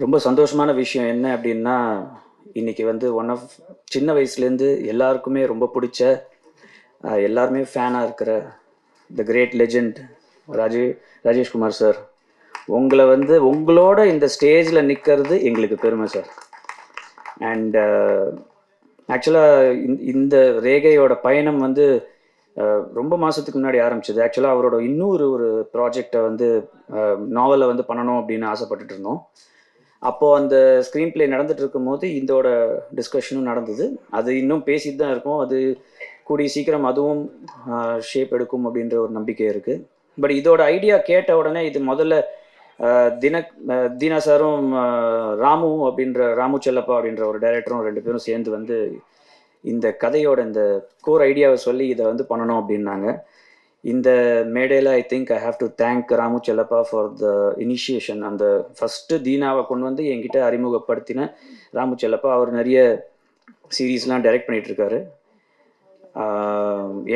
ரொம்ப சந்தோஷமான விஷயம் என்ன அப்படின்னா, இன்னைக்கு வந்து ஒன் ஆஃப் சின்ன வயசுலேருந்து எல்லாருக்குமே ரொம்ப பிடிச்ச, எல்லாருமே ஃபேனாக இருக்கிற the great legend Raje Rajeshkumar sir. உங்களை வந்து உங்களோட இந்த ஸ்டேஜில் நிற்கிறது எங்களுக்கு பெருமை சார். அண்ட் ஆக்சுவலாக இந்த ரேகையோட பயணம் வந்து ரொம்ப மாதத்துக்கு முன்னாடி ஆரம்பிச்சது. ஆக்சுவலாக அவரோட இன்னொரு ஒரு ப்ராஜெக்டை வந்து நாவலை வந்து பண்ணணும் அப்படின்னு ஆசைப்பட்டுட்டு இருந்தோம். அப்போது அந்த ஸ்க்ரீன் பிளே நடந்துட்டு இருக்கும்போது இதோட டிஸ்கஷனும் நடந்தது. அது இன்னும் பேசிட்டு தான் இருக்கோம். அது கூடிய சீக்கிரம் அதுவும் ஷேப் எடுக்கும் அப்படின்ற ஒரு நம்பிக்கை இருக்குது. பட் இதோட ஐடியா கேட்ட உடனே இது முதல்ல தீனா சாரும் ராமு அப்படின்ற ராமு செல்லப்பா அப்படின்ற ஒரு டைரக்டரும் ரெண்டு பேரும் சேர்ந்து வந்து இந்த கதையோட இந்த கோர் ஐடியாவை சொல்லி இதை வந்து பண்ணணும் அப்படின்னாங்க. இந்த மேடையில் I think I have to thank Ramu Chellappa for the initiation. அந்த ஃபஸ்ட்டு தீனாவை கொண்டு வந்து என்கிட்ட அறிமுகப்படுத்தின ராமு செல்லப்பா. அவர் நிறைய சீரீஸ்லாம் டைரக்ட் பண்ணிகிட்ருக்காரு.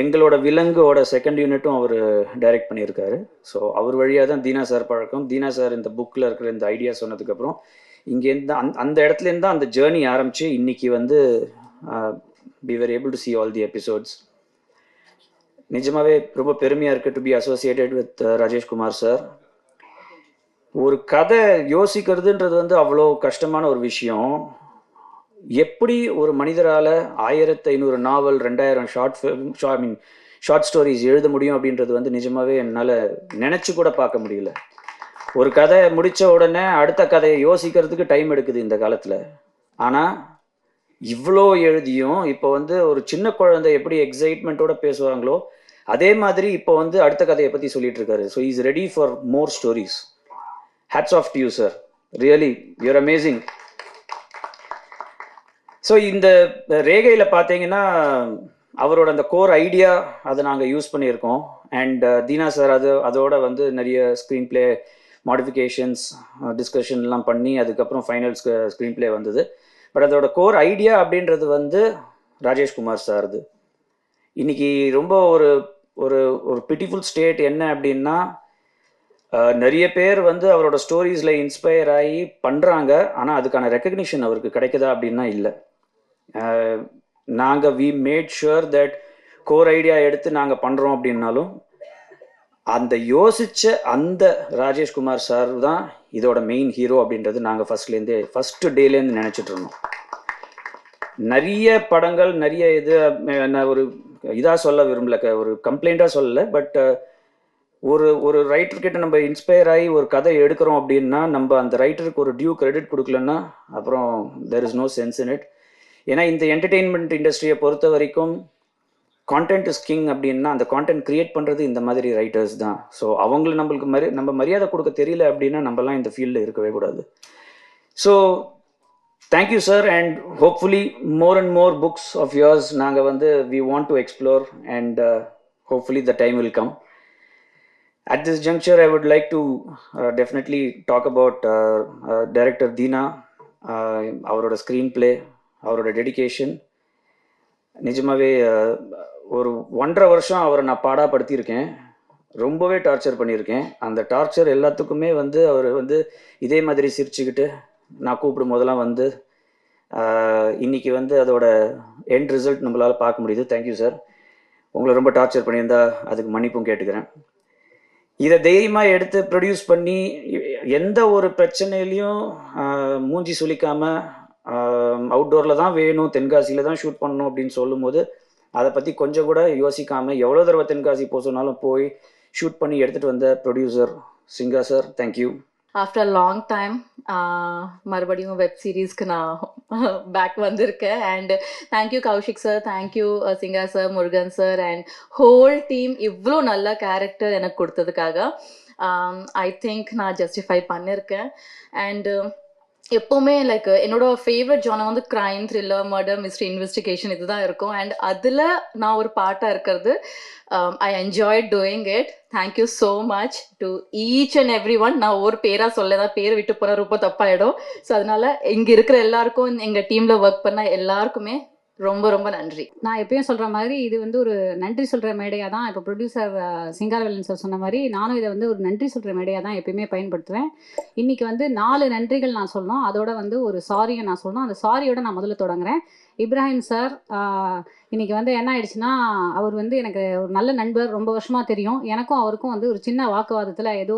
எங்களோட விலங்கோட செகண்ட் யூனிட்டும் அவர் டைரக்ட் பண்ணியிருக்காரு. ஸோ அவர் வழியாக தான் தீனா சார் பழக்கம். தீனா சார் இந்த புக்கில் இருக்கிற இந்த ஐடியா சொன்னதுக்கப்புறம் இங்கேருந்து அந்த இடத்துலேருந்து தான் அந்த ஜேர்னி ஆரம்பித்து இன்றைக்கி வந்து we were able to see all the episodes. நிஜமாவே ரொம்ப பெருமையாக இருக்குது to be associated with Rajeshkumar sir. ஒரு கதை யோசிக்கிறதுன்றது வந்து அவ்வளோ கஷ்டமான ஒரு விஷயம். எப்படி ஒரு மனிதரால் 1500 நாவல் 2000 ஷார்ட் ஸ்டோரிஸ் எழுத முடியும் அப்படின்றது வந்து நிஜமாவே என்னால் நினச்சி கூட பார்க்க முடியல. ஒரு கதை முடித்த உடனே அடுத்த கதையை யோசிக்கிறதுக்கு டைம் எடுக்குது இந்த காலத்தில். ஆனால் இவ்வளோ எழுதியும் இப்போ வந்து ஒரு சின்ன குழந்தை எப்படி எக்ஸைட்மெண்ட்டோட பேசுவாங்களோ அதே மாதிரி இப்போ வந்து அடுத்த கதையை பற்றி சொல்லிட்டு இருக்காரு. So is ready for more stories. Hats off to you sir, really your amazing. So இந்த ரேகையில் பார்த்தீங்கன்னா அவரோட அந்த கோர் ஐடியா அதை நாங்கள் யூஸ் பண்ணியிருக்கோம். அண்ட் தீனா சார் அதோட வந்து நிறைய ஸ்க்ரீன் பிளே மாடிஃபிகேஷன்ஸ் டிஸ்கஷன்லாம் பண்ணி அதுக்கப்புறம் ஃபைனல் ஸ்க்ரீன் பிளே வந்தது. பட் அதோட கோர் ஐடியா அப்படின்றது வந்து ராஜேஷ்குமார் சார்து. இன்னைக்கு ரொம்ப ஒரு ஒரு ஒரு பிட்டிஃபுல் ஸ்டேட் என்ன அப்படின்னா, நிறைய பேர் வந்து அவரோட ஸ்டோரிஸில் இன்ஸ்பயர் ஆகி பண்ணுறாங்க. ஆனால் அதுக்கான ரெக்கக்னிஷன் அவருக்கு கிடைக்குதா அப்படின்னா இல்லை. நாங்கள் we made sure that core idea எடுத்து நாங்கள் பண்ணுறோம் அப்படின்னாலும் அந்த யோசித்த அந்த ராஜேஷ்குமார் சார் தான் இதோட மெயின் ஹீரோ அப்படின்றது நாங்கள் ஃபஸ்ட்டு டேலேருந்து நினச்சிட்டு இருந்தோம். நிறைய படங்கள் நிறைய இது நான் ஒரு இதாக சொல்ல விரும்பல, ஒரு கம்ப்ளைண்ட்டாக சொல்லலை. பட் ஒரு ஒரு ரைட்டர்கிட்ட நம்ம இன்ஸ்பயர் ஆகி ஒரு கதை எடுக்கிறோம் அப்படின்னா நம்ம அந்த ரைட்டருக்கு ஒரு டியூ கிரெடிட் கொடுக்கலன்னா அப்புறம் there is no sense in it. ஏன்னா இந்த என்டர்டெயின்மெண்ட் இண்டஸ்ட்ரியை பொறுத்த வரைக்கும் கான்டென்ட் இஸ் கிங் அப்படின்னா அந்த கான்டென்ட் கிரியேட் பண்ணுறது இந்த மாதிரி ரைட்டர்ஸ் தான். ஸோ அவங்களை நம்மளுக்கு நம்ம மரியாதை கொடுக்க தெரியல அப்படின்னா நம்மலாம் இந்த ஃபீல்டில் இருக்கவே கூடாது. So thank you sir. And hopefully more and more books of yours நாங்கள் வந்து we want to explore and hopefully the time will come. At this juncture, I would like to definitely talk about director Deena, அவரோட screen play, அவரோட dedication. நிஜமாவே ஒரு 1.5 வருஷம் அவரை நான் பாடாப்படுத்தியிருக்கேன், ரொம்பவே டார்ச்சர் பண்ணியிருக்கேன். அந்த டார்ச்சர் எல்லாத்துக்குமே வந்து அவர் வந்து இதே மாதிரி சிரிச்சுக்கிட்டு நான் கூப்பிடும் போதெல்லாம் வந்து இன்னைக்கு வந்து அதோட எண்ட் ரிசல்ட் நம்மளால் பார்க்க முடியுது. Thank you sir. உங்களை ரொம்ப டார்ச்சர் பண்ணியிருந்தா அதுக்கு மன்னிப்பும் கேட்டுக்கிறேன். இதை தைரியமாக எடுத்து ப்ரொடியூஸ் பண்ணி எந்த ஒரு பிரச்சனையிலையும் மூஞ்சி சுளிக்காமல் அவுட்டோரில் தான் வேணும், தென்காசியில் தான் ஷூட் பண்ணணும் அப்படின்னு சொல்லும்போது அதை பற்றி கொஞ்சம் கூட யோசிக்காமல் எவ்வளோ தடவை தென்காசி போக சொன்னாலும் போய் ஷூட் பண்ணி எடுத்துகிட்டு வந்த producer Singha sir, thank you. After long time மறுபடியும் வெப் சீரீஸ்க்கு நான் பேக் வந்திருக்கேன். And thank you Kaushik sir, thank you Singha sir, Murugan sir and whole team இவ்வளோ நல்ல கேரக்டர் எனக்கு கொடுத்ததுக்காக. ஐ திங்க் நான் ஜஸ்டிஃபை பண்ணியிருக்கேன். அண்டு எப்போவுமே லைக் என்னோட ஃபேவரட் ஜானர் வந்து crime, thriller, murder, mystery, investigation இதுதான் இருக்கும். அண்ட் அதில் நான் ஒரு பார்ட்டாக இருக்கிறது I enjoy doing it. Thank you so much to each and every one. நான் ஒரு பேராக சொல்லதான், பேர் விட்டு போனால் ரொம்ப தப்பாயிடும். ஸோ அதனால் இங்கே இருக்கிற எல்லாருக்கும், எங்கள் டீமில் ஒர்க் பண்ண எல்லாருக்குமே ரொம்ப ரொம்ப நன்றி. நான் எப்பயும் சொல்கிற மாதிரி இது வந்து ஒரு நன்றி சொல்கிற மேடையாக தான் இப்போ ப்ரொடியூசர் சிங்காரவேலன் சார் சொன்ன மாதிரி நானும் இதை வந்து ஒரு நன்றி சொல்கிற மேடையாக தான் எப்பயுமே பயன்படுத்துவேன். இன்றைக்கி வந்து 4 நன்றிகள் நான் சொல்லணும், அதோட வந்து ஒரு சாரியை நான் சொல்லணும். அந்த சாரியோட நான் முதல்ல தொடங்குறேன். இப்ராஹிம் சார் இன்றைக்கி வந்து என்ன ஆயிடுச்சுன்னா, அவர் வந்து எனக்கு ஒரு நல்ல நண்பர், ரொம்ப வருஷமாக தெரியும். எனக்கும் அவருக்கும் வந்து ஒரு சின்ன வாக்குவாதத்தில் ஏதோ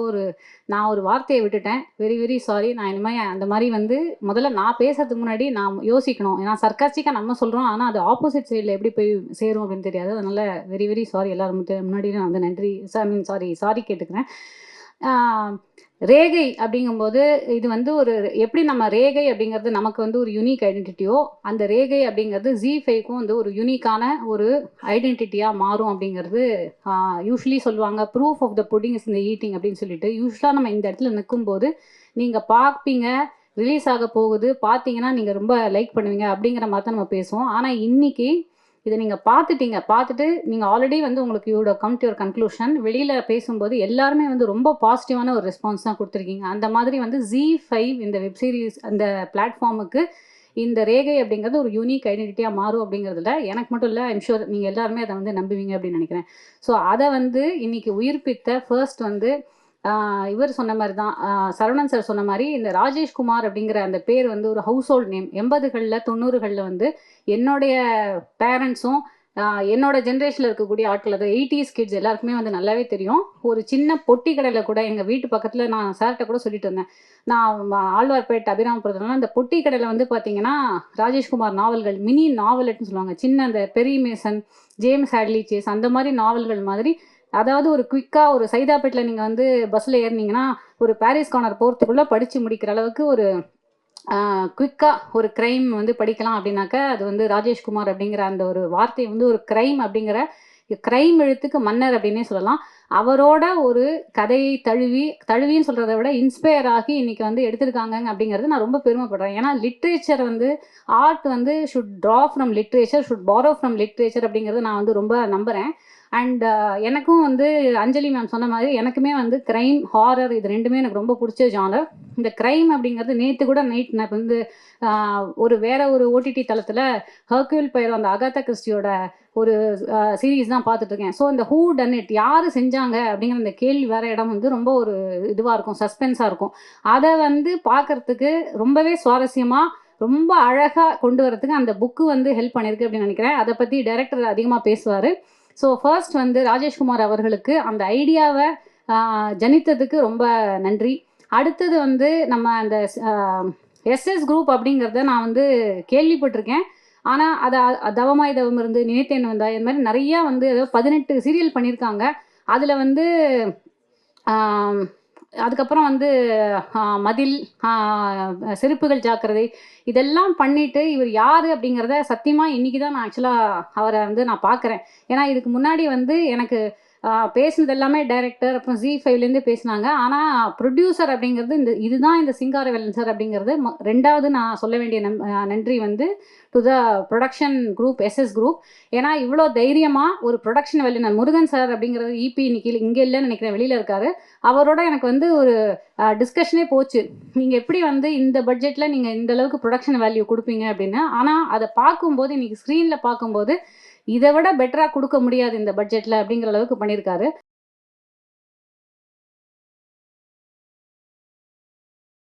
நான் ஒரு வார்த்தையை விட்டுட்டேன். Very very sorry. நான் இனிமேல் அந்த மாதிரி வந்து முதல்ல நான் பேசுறதுக்கு முன்னாடி நான் யோசிக்கணும். ஏன்னா சர்க்காஸ்டிக்காக நம்ம சொல்கிறோம், ஆனால் அது ஆப்போசிட் சைடில் எப்படி போய் சேரும் அப்படின்னு தெரியாது. அதனால் வெரி வெரி சாரி. எல்லோரும் முன்னாடி நான் வந்து நன்றி சாரி கேட்டுக்கிறேன். ரேகை அப்படிங்கும்போது இது வந்து எப்படி நம்ம ரேகை அப்படிங்கிறது நமக்கு வந்து ஒரு யூனிக் ஐடென்டிட்டியோ, அந்த ரேகை அப்படிங்கிறது ZEE5க்கும் வந்து ஒரு யூனிக்கான ஒரு ஐடென்டிட்டியாக மாறும் அப்படிங்கிறது யூஸ்வலி சொல்லுவாங்க. Proof of the pudding is in the eating அப்படின்னு சொல்லிட்டு யூஸ்வலாக நம்ம இந்த இடத்துல நிற்கும்போது நீங்கள் பார்ப்பீங்க, ரிலீஸ் ஆக போகுது, பார்த்தீங்கன்னா நீங்கள் ரொம்ப லைக் பண்ணுவீங்க அப்படிங்கிற மாதிரி தான் நம்ம பேசுவோம். ஆனால் இன்றைக்கி இதை நீங்கள் பார்த்துட்டு நீங்கள் ஆல்ரெடி வந்து உங்களுக்கு you would come to your conclusion. வெளியில் பேசும்போது எல்லாருமே வந்து ரொம்ப பாசிட்டிவான ஒரு ரெஸ்பான்ஸ் தான் கொடுத்துருக்கீங்க. அந்த மாதிரி வந்து ZEE5 இந்த வெப் சீரிஸ் அந்த பிளாட்ஃபார்முக்கு இந்த ரேகை அப்படிங்கிறது ஒரு யூனிக் ஐடென்டிட்டியாக மாறும் அப்படிங்கிறதுல எனக்கு மட்டும் இல்லை, ஐம் ஷூர் நீங்கள் எல்லாருமே அதை வந்து நம்புவீங்க அப்படின்னு நினைக்கிறேன். ஸோ அதை வந்து இன்றைக்கி உயிர்ப்பித்த ஃபர்ஸ்ட் வந்து இவர் சொன்ன மாதிரி தான், சரவணன் சார் சொன்ன மாதிரி இந்த ராஜேஷ்குமார் அப்படிங்கிற அந்த பேர் வந்து ஒரு ஹவுஸ் ஹோல்ட் நேம். 80களில் 90களில் வந்து என்னுடைய பேரண்ட்ஸும் என்னோட ஜென்ரேஷனில் இருக்கக்கூடிய ஆட்கள், அது 80s கிட்ஸ் எல்லாருக்குமே வந்து நல்லாவே தெரியும். ஒரு சின்ன பொட்டி கடையில் கூட எங்கள் வீட்டு பக்கத்தில் நான் சார்கிட்ட கூட சொல்லிட்டு இருந்தேன், நான் ஆழ்வார்பேட் அபிராமபுரத்துலலாம் இந்த பொட்டி கடையில் வந்து பார்த்தீங்கன்னா ராஜேஷ்குமார் நாவல்கள், மினி நாவலட்னு சொல்லுவாங்க, சின்ன அந்த பெரி மேசன், ஜேம்ஸ் ஹேட்லி சேஸ் அந்த மாதிரி நாவல்கள் மாதிரி. அதாவது ஒரு குயிக்காக ஒரு சைதாப்பேட்டில் நீங்கள் வந்து பஸ்ஸில் ஏறினீங்கன்னா ஒரு பாரிஸ் கார்னர் போகிறதுக்குள்ளே படித்து முடிக்கிற அளவுக்கு ஒரு குயிக்காக ஒரு க்ரைம் வந்து படிக்கலாம் அப்படின்னாக்கா அது வந்து ராஜேஷ்குமார் அப்படிங்கிற அந்த ஒரு வார்த்தை வந்து ஒரு க்ரைம் அப்படிங்கிற க்ரைம் எழுத்துக்கு மன்னர் அப்படின்னே சொல்லலாம். அவரோட ஒரு கதையை தழுவின்னு சொல்கிறத விட இன்ஸ்பயர் ஆகி இன்றைக்கி வந்து எடுத்திருக்காங்க அப்படிங்கிறது நான் ரொம்ப பெருமைப்படுறேன். ஏன்னா லிட்ரேச்சர் வந்து ஆர்ட் வந்து should draw from literature, should borrow from literature அப்படிங்கிறது நான் வந்து ரொம்ப நம்புகிறேன். அண்ட் எனக்கும் வந்து அஞ்சலி மேம் சொன்ன மாதிரி எனக்குமே வந்து க்ரைம், ஹாரர் இது ரெண்டுமே எனக்கு ரொம்ப பிடிச்ச ஜானர். இந்த க்ரைம் அப்படிங்கிறது நேற்று கூட நைட் நான் வந்து வேற ஒரு ஓடிடி தளத்தில் ஹர்க்யூல் பைரோ அந்த அகாதா கிறிஸ்டியோட ஒரு சீரீஸ் தான் பார்த்துட்ருக்கேன். ஸோ இந்த ஹூ டன் இட், யார் செஞ்சாங்க அப்படிங்கிற அந்த கேள்வி வேற இடம் வந்து ரொம்ப ஒரு இதுவாக இருக்கும், சஸ்பென்ஸாக இருக்கும். அதை வந்து பார்க்குறதுக்கு ரொம்பவே சுவாரஸ்யமாக ரொம்ப அழகாக கொண்டு வரதுக்கு அந்த புக்கு வந்து ஹெல்ப் பண்ணியிருக்கு அப்படின்னு நினைக்கிறேன். அதை பற்றி டைரக்டர் அதிகமாக பேசுவார். ஸோ ஃபர்ஸ்ட் வந்து ராஜேஷ்குமார் அவர்களுக்கு அந்த ஐடியாவை ஜனித்ததுக்கு ரொம்ப நன்றி. அடுத்தது வந்து நம்ம அந்த எஸ்எஸ் குரூப் அப்படிங்கிறத நான் வந்து கேள்விப்பட்டிருக்கேன். ஆனால் அதை தவமாய் தவம் இருந்து நினைத்தேன் வந்தா இது மாதிரி நிறையா வந்து ஏதோ 18 சீரியல் பண்ணியிருக்காங்க. அதில் வந்து அதுக்கப்புறம் வந்து மதில், செருப்புகள் ஜாக்கிரதை இதெல்லாம் பண்ணிவிட்டு இவர் யார் அப்படிங்கிறத சத்தியமாக இன்றைக்கி தான் நான் ஆக்சுவலாக அவரை வந்து நான் பார்க்குறேன். ஏன்னா இதுக்கு முன்னாடி வந்து எனக்கு பேசுனது எல்லாமே டைரக்டர், அப்புறம் ZEE5லேருந்து பேசினாங்க. ஆனால் ப்ரொடியூசர் அப்படிங்கிறது இதுதான் இந்த சிங்காரவேலன் சார் அப்படிங்கிறது. ரெண்டாவது நான் சொல்ல வேண்டிய நன்றி வந்து to the production group, SS group. ஏன்னா இவ்வளோ தைரியமாக ஒரு ப்ரொடக்ஷன் வல்லுநர் முருகன் சார் அப்படிங்கிறது இபி இன்னைக்கு இங்கே இல்லைன்னு நினைக்கிறேன், வெளியில் இருக்கார். அவரோட எனக்கு வந்து ஒரு டிஸ்கஷனே போச்சு, நீங்கள் எப்படி வந்து இந்த பட்ஜெட்டில் நீங்கள் இந்த அளவுக்கு ப்ரொடக்ஷன் வேல்யூ கொடுப்பீங்க அப்படின்னு. ஆனால் அதை பார்க்கும்போது இன்றைக்கி ஸ்க்ரீனில் பார்க்கும்போது இதை விட பெட்டராக கொடுக்க முடியாது இந்த பட்ஜெட்டில் அப்படிங்கிற அளவுக்கு பண்ணியிருக்காரு.